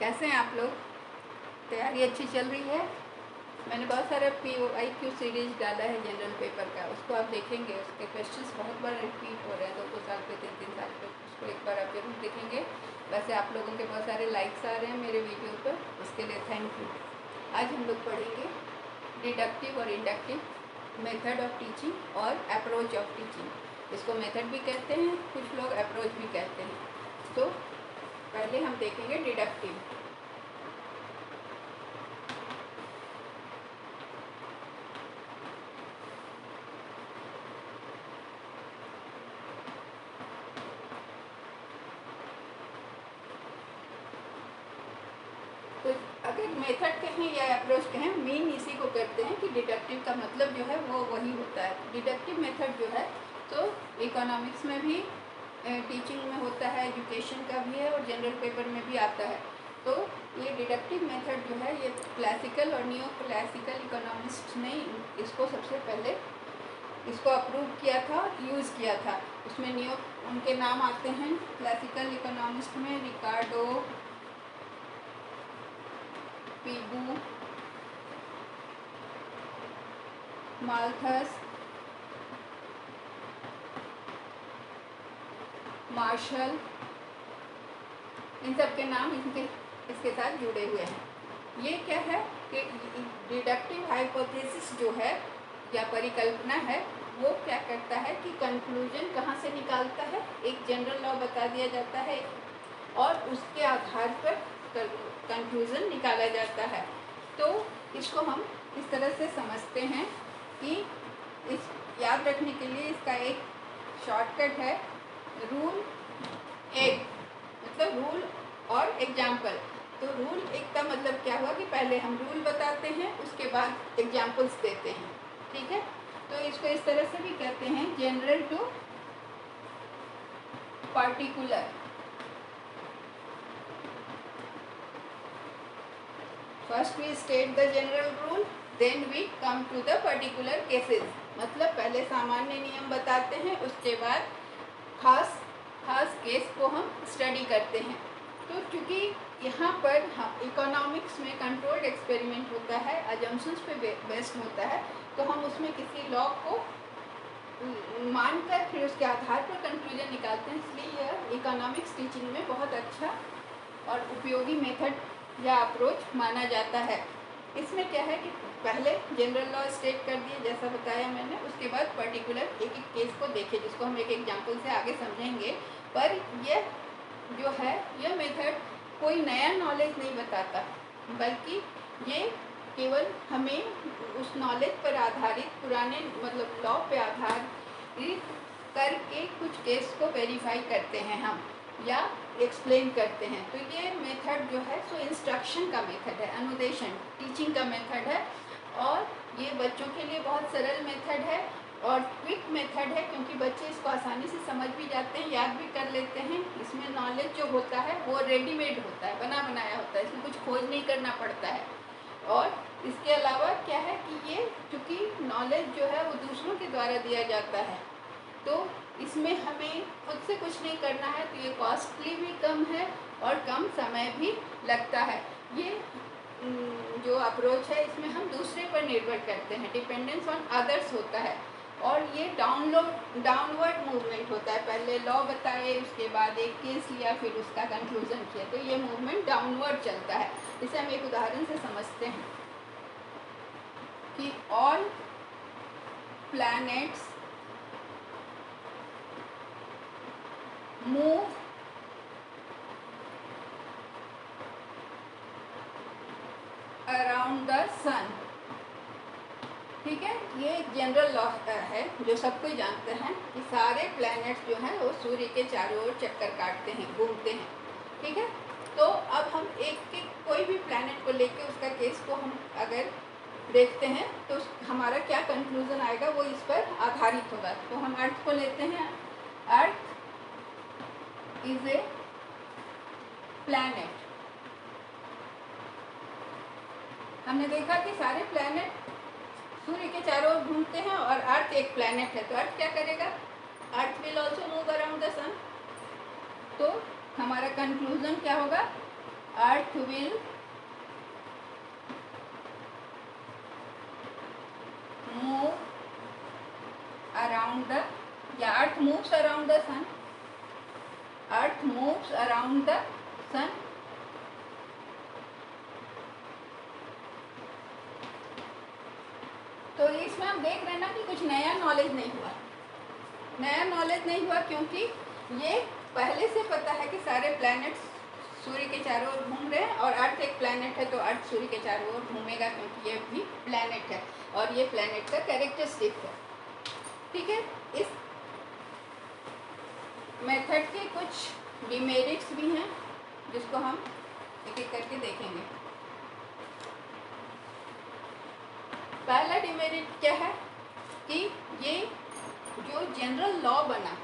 कैसे हैं आप लोग? तैयारी अच्छी चल रही है। मैंने बहुत सारा POIQ सीरीज डाला है जनरल पेपर का, उसको आप देखेंगे। उसके क्वेश्चंस बहुत बार रिपीट हो रहे हैं, 2-2 साल पे, 3-3 साल पे। उसको एक बार आप जरूर देखेंगे। वैसे आप लोगों के बहुत सारे लाइक्स आ रहे हैं मेरे वीडियो पर, उसके लिए थैंक यू। आज हम लोग पढ़ेंगे डिडक्टिव और इंडक्टिव, मेथड ऑफ टीचिंग और अप्रोच ऑफ टीचिंग। इसको मेथड भी कहते हैं, कुछ लोग अप्रोच भी कहते हैं। तो पहले हम देखेंगे डिडक्टिव। तो अगर मेथड कहें या अप्रोच कहें, मीन इसी को करते हैं कि डिडक्टिव का मतलब जो है वो वही होता है। डिडक्टिव मेथड जो है तो इकोनॉमिक्स में भी, टीचिंग में होता है, एजुकेशन का भी है और जनरल पेपर में भी आता है। तो ये डिडक्टिव मेथड जो है, ये क्लासिकल और न्यू क्लासिकल इकोनॉमिस्ट ने इसको सबसे पहले इसको अप्रूव किया था, यूज़ किया था। उसमें न्यू उनके नाम आते हैं क्लासिकल इकोनॉमिस्ट में, रिकार्डो, पीगू, माल्थस, मार्शल, इन सब के नाम इसके साथ जुड़े हुए हैं। ये क्या है कि डिडक्टिव हाइपोथेसिस जो है या परिकल्पना है, वो क्या करता है कि कंक्लूजन कहाँ से निकालता है। एक जनरल लॉ बता दिया जाता है और उसके आधार पर कंक्लूजन निकाला जाता है। तो इसको हम इस तरह से समझते हैं कि इस याद रखने के लिए इसका एक शॉर्टकट है, रूल एक, मतलब रूल और एग्जाम्पल। तो रूल एक का मतलब क्या हुआ कि पहले हम रूल बताते हैं, उसके बाद एग्जाम्पल्स देते हैं। ठीक है, तो इसको इस तरह से भी कहते हैं, general to particular. First we state the general rule, then we come to the particular cases. मतलब पहले सामान्य नियम बताते हैं, उसके बाद खास केस को हम स्टडी करते हैं। तो चूँकि यहाँ पर इकोनॉमिक्स में कंट्रोल्ड एक्सपेरिमेंट होता है, अजम्पशंस पे बेस्ड होता है, तो हम उसमें किसी लॉ को मानकर फिर उसके आधार पर कंक्लूजन निकालते हैं। इसलिए यह इकोनॉमिक्स टीचिंग में बहुत अच्छा और उपयोगी मेथड या अप्रोच माना जाता है। इसमें क्या है कि पहले जनरल लॉ स्टेट कर दिए जैसा बताया मैंने, उसके बाद पर्टिकुलर एक एक केस को देखे, जिसको हम एक एग्जाम्पल से आगे समझेंगे। पर यह जो है, यह मेथड कोई नया नॉलेज नहीं बताता, बल्कि ये केवल हमें उस नॉलेज पर आधारित, पुराने मतलब लॉ पे आधारित करके कुछ केस को वेरीफाई करते हैं हम, या एक्सप्लेन करते हैं। तो ये मेथड जो है सो इंस्ट्रक्शन का मेथड है, अनुदेशन, टीचिंग का मेथड है। और ये बच्चों के लिए बहुत सरल मेथड है और क्विक मेथड है, क्योंकि बच्चे इसको आसानी से समझ भी जाते हैं, याद भी कर लेते हैं। इसमें नॉलेज जो होता है वो रेडीमेड होता है, बना बनाया होता है, इसमें कुछ खोज नहीं करना पड़ता है। और इसके अलावा क्या है कि ये चूँकि नॉलेज जो है वो दूसरों के द्वारा दिया जाता है, तो इसमें हमें खुद से कुछ नहीं करना है, तो ये कॉस्टली भी कम है और कम समय भी लगता है। ये जो अप्रोच है, इसमें हम दूसरे पर निर्भर करते हैं, डिपेंडेंस ऑन अदर्स होता है। और ये डाउनवर्ड मूवमेंट होता है। पहले लॉ बताए, उसके बाद एक केस लिया, फिर उसका कंक्लूजन किया, तो ये मूवमेंट डाउनवर्ड चलता है। इसे हम एक उदाहरण से समझते हैं कि all planets move around the sun. ठीक है, ये एक जनरल लॉ है जो सब कोई जानते हैं कि सारे प्लैनेट्स जो हैं वो सूर्य के चारों ओर चक्कर काटते हैं, घूमते हैं। ठीक है, तो अब हम एक कोई भी प्लैनेट को लेके उसका केस को हम अगर देखते हैं तो हमारा क्या कंक्लूजन आएगा वो इस पर आधारित होगा। तो हम अर्थ को लेते हैं, अर्थ इज ए प्लैनेट। हमने देखा कि सारे प्लैनेट सूर्य के चारों ओर घूमते हैं और अर्थ एक प्लैनेट है, तो अर्थ क्या करेगा, Earth will also move around the sun. तो हमारा कंक्लूजन क्या होगा Earth will move around the, या Earth moves around the sun, Earth moves around the sun. तो इसमें हम देख रहे हैं ना कि कुछ नया नॉलेज नहीं हुआ, नया नॉलेज नहीं हुआ, क्योंकि ये पहले से पता है कि सारे प्लैनेट्स सूर्य के चारों ओर घूम रहे हैं, और अर्थ एक प्लैनेट है तो अर्थ सूर्य के चारों ओर घूमेगा, क्योंकि ये भी प्लैनेट है और ये प्लैनेट का कैरेक्टरिस्टिक है। ठीक है, इस मेथड के कुछ डिमेरिट्स भी हैं जिसको हम एक एक करके देखेंगे। पहला डिमेरिट क्या है कि ये जो जनरल लॉ बना,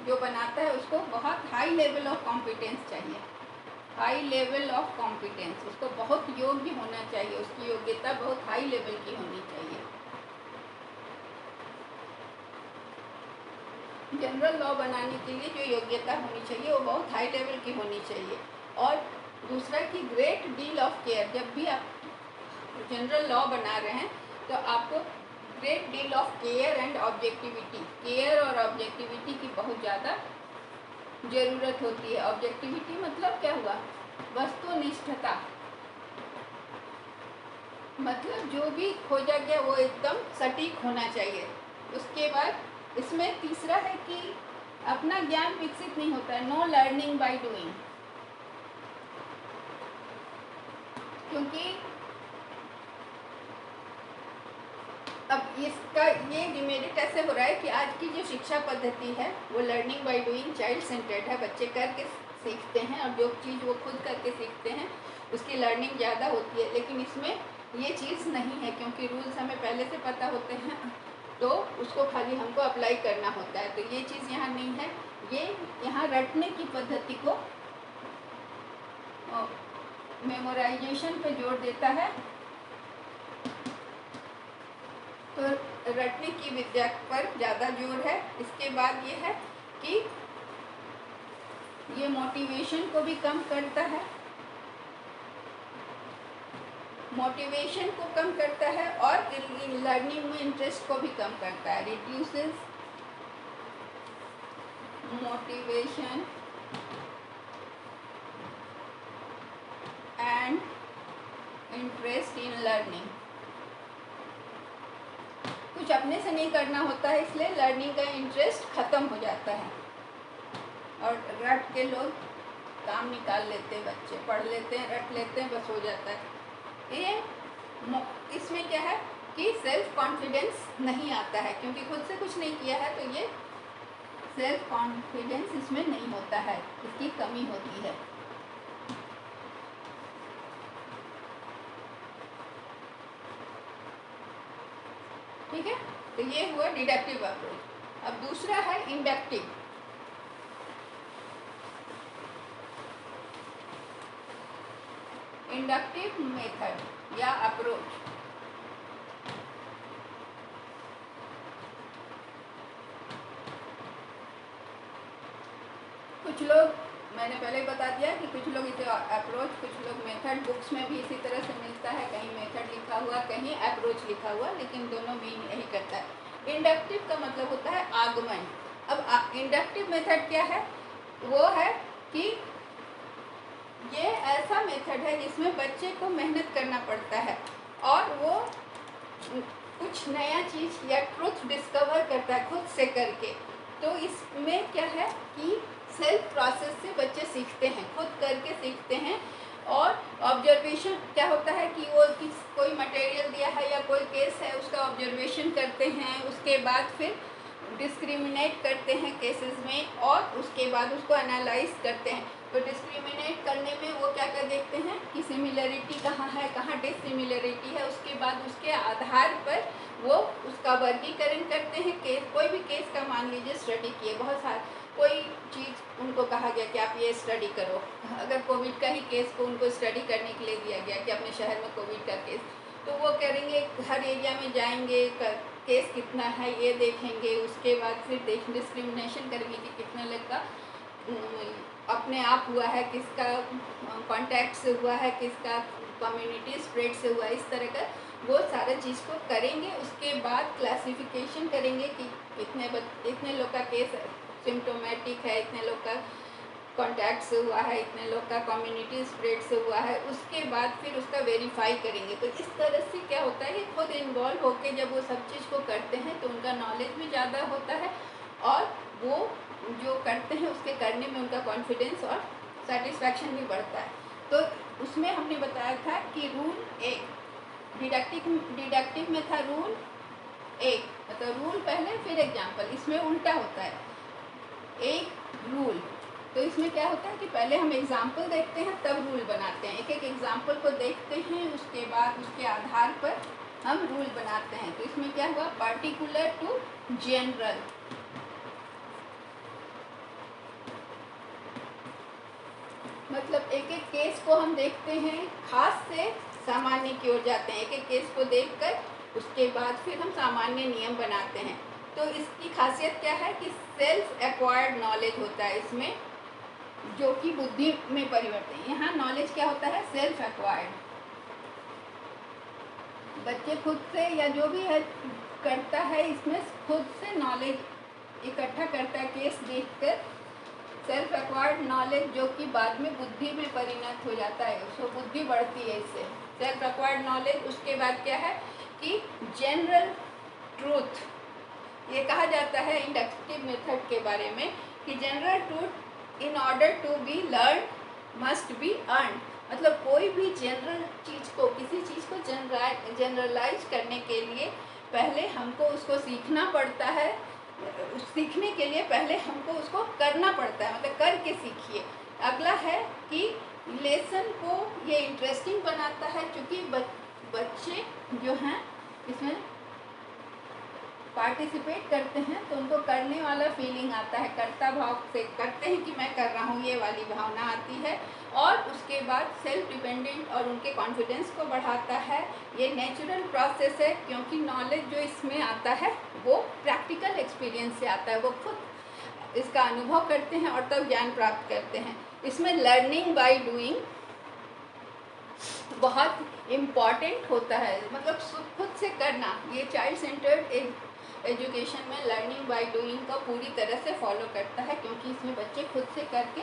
जो बनाता है उसको बहुत हाई लेवल ऑफ कॉम्पिटेंस चाहिए, हाई लेवल ऑफ कॉम्पिटेंस, उसको बहुत योग्य होना चाहिए, उसकी योग्यता बहुत हाई लेवल की होनी चाहिए। जनरल लॉ बनाने के लिए जो योग्यता होनी चाहिए वो बहुत हाई लेवल की होनी चाहिए। और दूसरा कि ग्रेट डील ऑफ केयर, जब भी आप जनरल लॉ बना रहे हैं तो आपको great deal of care and objectivity, care और ऑब्जेक्टिविटी की बहुत ज़्यादा ज़रूरत होती है। ऑब्जेक्टिविटी मतलब क्या हुआ, वस्तुनिष्ठता, मतलब जो भी खोजा गया वो एकदम सटीक होना चाहिए। उसके बाद इसमें तीसरा है कि अपना ज्ञान विकसित नहीं होता है, नो लर्निंग बाय डूइंग, क्योंकि अब इसका ये डिमेरिट ऐसे हो रहा है कि आज की जो शिक्षा पद्धति है वो learning by doing, child centred है, बच्चे करके सीखते हैं और जो चीज़ वो खुद करके सीखते हैं उसकी लर्निंग ज़्यादा होती है। लेकिन इसमें ये चीज़ नहीं है, क्योंकि रूल्स हमें पहले से पता होते हैं तो उसको खाली हमको अप्लाई करना होता है, तो ये चीज़ यहाँ नहीं है। ये यहाँ रटने की पद्धति को मेमोराइजेशन पे जोर देता है, तो रटने की विद्या पर ज़्यादा जोर है। इसके बाद ये है कि ये मोटिवेशन को भी कम करता है, मोटिवेशन को कम करता है और लर्निंग में इंटरेस्ट को भी कम करता है। Reduces motivation and interest in learning. कुछ अपने से नहीं करना होता है, इसलिए लर्निंग का इंटरेस्ट ख़त्म हो जाता है और रट के लोग काम निकाल लेते हैं, बच्चे पढ़ लेते हैं, रट लेते हैं, बस हो जाता है। ये इसमें क्या है कि सेल्फ कॉन्फिडेंस नहीं आता है, क्योंकि खुद से कुछ नहीं किया है, तो ये सेल्फ कॉन्फिडेंस इसमें नहीं होता है, इसकी कमी होती है। ठीक है, तो ये हुआ डिडक्टिव अप्रोच। अब दूसरा है इंडक्टिव। इंडक्टिव मेथड या अप्रोच कुछ लोग, मैंने पहले बता दिया कि कुछ लोग इसे अप्रोच, कुछ लोग मेथड, बुक्स में भी इसी तरह से मिलता है, कहीं मेथड लिखा हुआ, कहीं अप्रोच लिखा हुआ, लेकिन दोनों भी यही करता है। इंडक्टिव का मतलब होता है आगमन। अब इंडक्टिव मेथड क्या है, वो है कि ये ऐसा मेथड है जिसमें बच्चे को मेहनत करना पड़ता है और वो कुछ नया चीज़ या ट्रुथ डिस्कवर करता है खुद से करके। तो इसमें क्या है कि सेल्फ प्रोसेस से बच्चे सीखते हैं, खुद करके सीखते हैं। और ऑब्जर्वेशन क्या होता है कि वो कोई मटेरियल दिया है या कोई केस है, उसका ऑब्जर्वेशन करते हैं, उसके बाद फिर डिस्क्रिमिनेट करते हैं केसेस में और उसके बाद उसको एनालाइज करते हैं। तो डिस्क्रिमिनेट करने में वो क्या क्या देखते हैं कि सिमिलरिटी कहाँ है, कहाँ डिससिमिलरिटी है, उसके बाद उसके आधार पर वो उसका वर्गीकरण करते हैं। केस, कोई भी केस का मान लीजिए स्टडी किए, बहुत सारे, कोई चीज़ उनको कहा गया कि आप ये स्टडी करो, अगर कोविड का ही केस को उनको स्टडी करने के लिए दिया गया कि अपने शहर में कोविड का केस, तो वो करेंगे, हर एरिया में जाएंगे, केस कितना है ये देखेंगे, उसके बाद फिर डिस्क्रिमिनेशन करेंगे कि कितने लोग का अपने आप हुआ है, किसका कांटेक्ट से हुआ है, किसका कम्युनिटी स्प्रेड से हुआ है, इस तरह का वो सारा चीज़ को करेंगे। उसके बाद क्लासिफिकेशन करेंगे कि इतने लोग का केस सिम्टोमेटिक है, इतने लोग का कांटेक्ट से हुआ है, इतने लोग का कम्युनिटी स्प्रेड से हुआ है। उसके बाद फिर उसका वेरीफाई करेंगे। तो इस तरह से क्या होता है कि खुद इन्वॉल्व होकर जब वो सब चीज़ को करते हैं तो उनका नॉलेज भी ज़्यादा होता है और वो जो करते हैं उसके करने में उनका कॉन्फिडेंस और सेटिस्फैक्शन भी बढ़ता है। तो उसमें हमने बताया था कि रूल एक डिडक्टिव में था रूल एक, मतलब रूल पहले फिर एग्जाम्पल। इसमें उल्टा होता है, एक रूल। तो इसमें क्या होता है कि पहले हम एग्जाम्पल देखते हैं तब रूल बनाते हैं। एक एक एग्जाम्पल को देखते हैं, उसके बाद उसके आधार पर हम रूल बनाते हैं। तो इसमें क्या हुआ, पर्टिकुलर टू जनरल। मतलब एक एक केस को हम देखते हैं, खास से सामान्य की ओर जाते हैं। एक एक केस को देखकर उसके बाद फिर हम सामान्य नियम बनाते हैं। तो इसकी खासियत क्या है कि सेल्फ एक्वायर्ड नॉलेज होता है इसमें, जो कि बुद्धि में परिवर्तन। यहाँ नॉलेज क्या होता है, सेल्फ एक्वायर्ड। बच्चे खुद से या जो भी है करता है, इसमें खुद से नॉलेज इकट्ठा करता है केस देखकर। सेल्फ एक्वायर्ड नॉलेज जो कि बाद में बुद्धि में परिणत हो जाता है, उसको बुद्धि बढ़ती है इससे। Self acquired knowledge. उसके बाद क्या है कि जनरल ट्रूथ। ये कहा जाता है इंडक्टिव मेथड के बारे में कि general truth in order to be learn must be earn. मतलब कोई भी जनरल चीज़ को, किसी चीज़ को जनरलाइज करने के लिए पहले हमको उसको सीखना पड़ता है। सीखने के लिए पहले हमको उसको करना पड़ता है, मतलब करके सीखिए। अगला है कि लेसन को ये इंटरेस्टिंग बनाता है, क्योंकि बच्चे जो हैं इसमें पार्टिसिपेट करते हैं तो उनको करने वाला फीलिंग आता है, कर्ता भाव से करते हैं कि मैं कर रहा हूँ, ये वाली भावना आती है। और उसके बाद सेल्फ डिपेंडेंट और उनके कॉन्फिडेंस को बढ़ाता है। ये नेचुरल प्रोसेस है, क्योंकि नॉलेज जो इसमें आता है वो प्रैक्टिकल एक्सपीरियंस से आता है। वो खुद इसका अनुभव करते हैं और तब ज्ञान प्राप्त करते हैं। इसमें लर्निंग बाय डूइंग बहुत इम्पॉर्टेंट होता है, मतलब खुद से करना। ये चाइल्ड सेंटर्ड एजुकेशन में लर्निंग बाय डूइंग का पूरी तरह से फॉलो करता है, क्योंकि इसमें बच्चे खुद से करके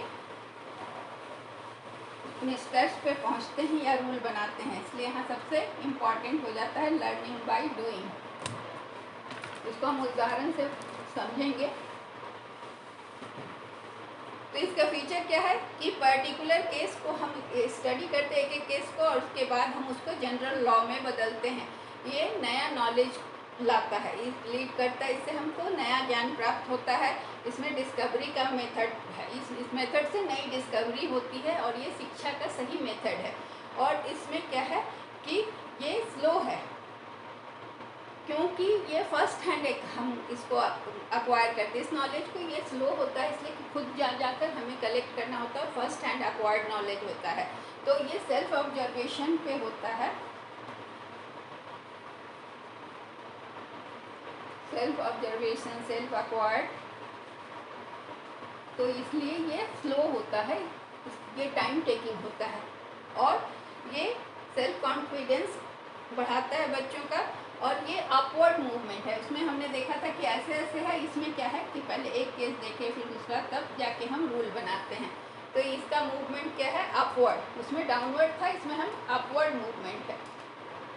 निष्कर्ष पे पहुंचते हैं या रूल बनाते हैं। इसलिए यहाँ सबसे इम्पॉर्टेंट हो जाता है लर्निंग बाय डूइंग। इसको हम उदाहरण से समझेंगे। तो इसका फीचर क्या है कि पर्टिकुलर केस को हम स्टडी करते हैं, एक एक केस को, और उसके बाद हम उसको जनरल लॉ में बदलते हैं। ये नया नॉलेज लाता है, लीड करता है। इससे हमको नया ज्ञान प्राप्त होता है। इसमें डिस्कवरी का मेथड है। इस मेथड से नई डिस्कवरी होती है और ये शिक्षा का सही मेथड है। और इसमें क्या है कि ये स्लो है, क्योंकि ये फर्स्ट हैंड हम इसको अक्वायर करते हैं। इस नॉलेज को ये स्लो होता है, इसलिए कि खुद जाकर हमें कलेक्ट करना होता है और फर्स्ट हैंड अक्वायर्ड नॉलेज होता है। तो ये सेल्फ ऑब्जर्वेशन पे होता है, सेल्फ ऑब्जर्वेशन, सेल्फ अक्वायर्ड। तो इसलिए ये स्लो होता है, ये टाइम टेकिंग होता है। और ये सेल्फ कॉन्फिडेंस बढ़ाता है बच्चों का। और ये अपवर्ड मूवमेंट है। उसमें हमने देखा था कि ऐसे ऐसे है। इसमें क्या है कि पहले एक केस देखे, फिर दूसरा, तब जाके हम रूल बनाते हैं। तो इसका मूवमेंट क्या है, अपवर्ड। उसमें डाउनवर्ड था, इसमें हम अपवर्ड मूवमेंट है।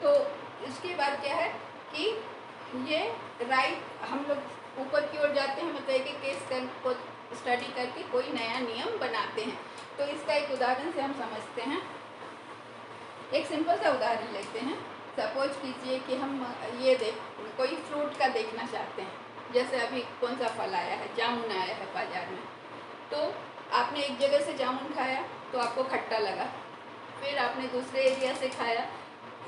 तो इसके बाद क्या है कि ये राइट, हम लोग ऊपर की ओर जाते हैं, मतलब एक एक केस को स्टडी करके कोई नया नियम बनाते हैं। तो इसका एक उदाहरण से हम समझते हैं। एक सिंपल सा उदाहरण लेते हैं। सपोज कीजिए कि हम ये कोई फ्रूट का देखना चाहते हैं। जैसे अभी कौन सा फल आया है, जामुन आया है बाज़ार में। तो आपने एक जगह से जामुन खाया तो आपको खट्टा लगा। फिर आपने दूसरे एरिया से खाया,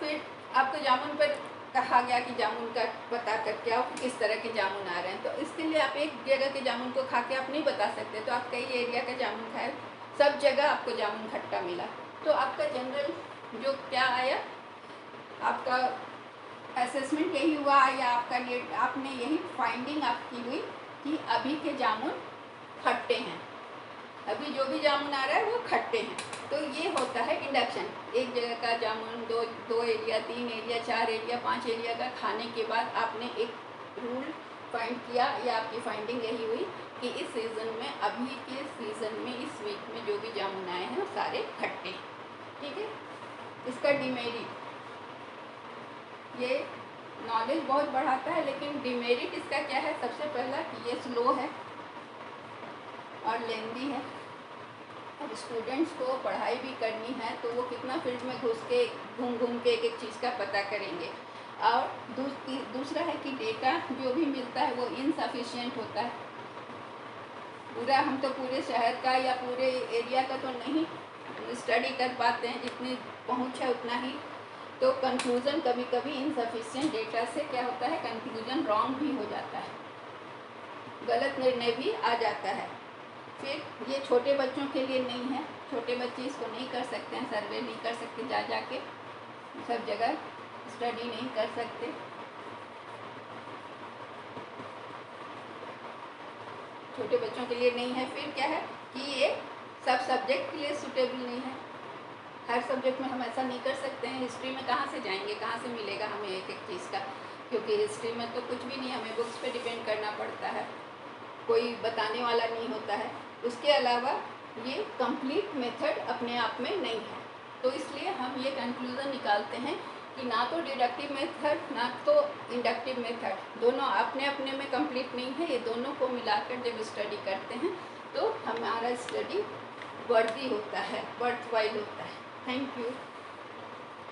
फिर आपको जामुन पर कहा गया कि जामुन का बता करके आओ किस तरह के जामुन आ रहे हैं। तो इसके लिए आप एक जगह के जामुन को खा के आप नहीं बता सकते। तो आप कई एरिया का जामुन खाए, सब जगह आपको जामुन खट्टा मिला। तो आपका जनरल जो क्या आया, आपका असेसमेंट यही हुआ या आपने यही फाइंडिंग आपकी हुई कि अभी के जामुन खट्टे हैं। अभी जो भी जामुन आ रहा है वो खट्टे हैं। तो ये होता है इंडक्शन। एक जगह का जामुन दो एरिया, 3 एरिया, 4 एरिया, 5 एरिया का खाने के बाद आपने एक रूल फाइंड किया या आपकी फाइंडिंग यही हुई कि इस सीज़न में, अभी के सीज़न में, इस वीक में जो भी जामुन आए हैं वो सारे खट्टे हैं। ठीक है। इसका डिमेरिट, ये नॉलेज बहुत बढ़ाता है, लेकिन डिमेरिट इसका क्या है? सबसे पहला कि ये स्लो है और लेंदी है। अब स्टूडेंट्स को पढ़ाई भी करनी है तो वो कितना फील्ड में घुस के घूम के एक एक चीज़ का पता करेंगे। और दूसरा है कि डेटा जो भी मिलता है वो इनसफिशिएंट होता है। पूरा हम तो पूरे शहर का या पूरे एरिया का तो नहीं स्टडी कर पाते हैं, जितनी पहुंच है उतना ही। तो कंक्लूजन कभी कभी इनसफिशिएंट डेटा से क्या होता है, कंक्लूजन रॉन्ग भी हो जाता है, गलत निर्णय भी आ जाता है। फिर ये छोटे बच्चों के लिए नहीं है, छोटे बच्चे इसको नहीं कर सकते हैं, सर्वे नहीं कर सकते, जा के सब जगह स्टडी नहीं कर सकते। छोटे बच्चों के लिए नहीं है। फिर क्या है कि ये सब सब्जेक्ट के लिए सूटेबल नहीं है। हर सब्जेक्ट में हम ऐसा नहीं कर सकते हैं। हिस्ट्री में कहाँ से जाएंगे, कहाँ से मिलेगा हमें एक एक चीज़ का, क्योंकि हिस्ट्री में तो कुछ भी नहीं, हमें बुक्स पे डिपेंड करना पड़ता है, कोई बताने वाला नहीं होता है। उसके अलावा ये कंप्लीट मेथड अपने आप में नहीं है। तो इसलिए हम ये कंक्लूज़न निकालते हैं कि ना तो डिडक्टिव मेथड ना तो इंडक्टिव मेथड, दोनों अपने अपने में कंप्लीट नहीं है। ये दोनों को मिलाकर जब स्टडी करते हैं तो हमारा स्टडी वर्दी होता है, वर्थवाइल होता है। Thank you.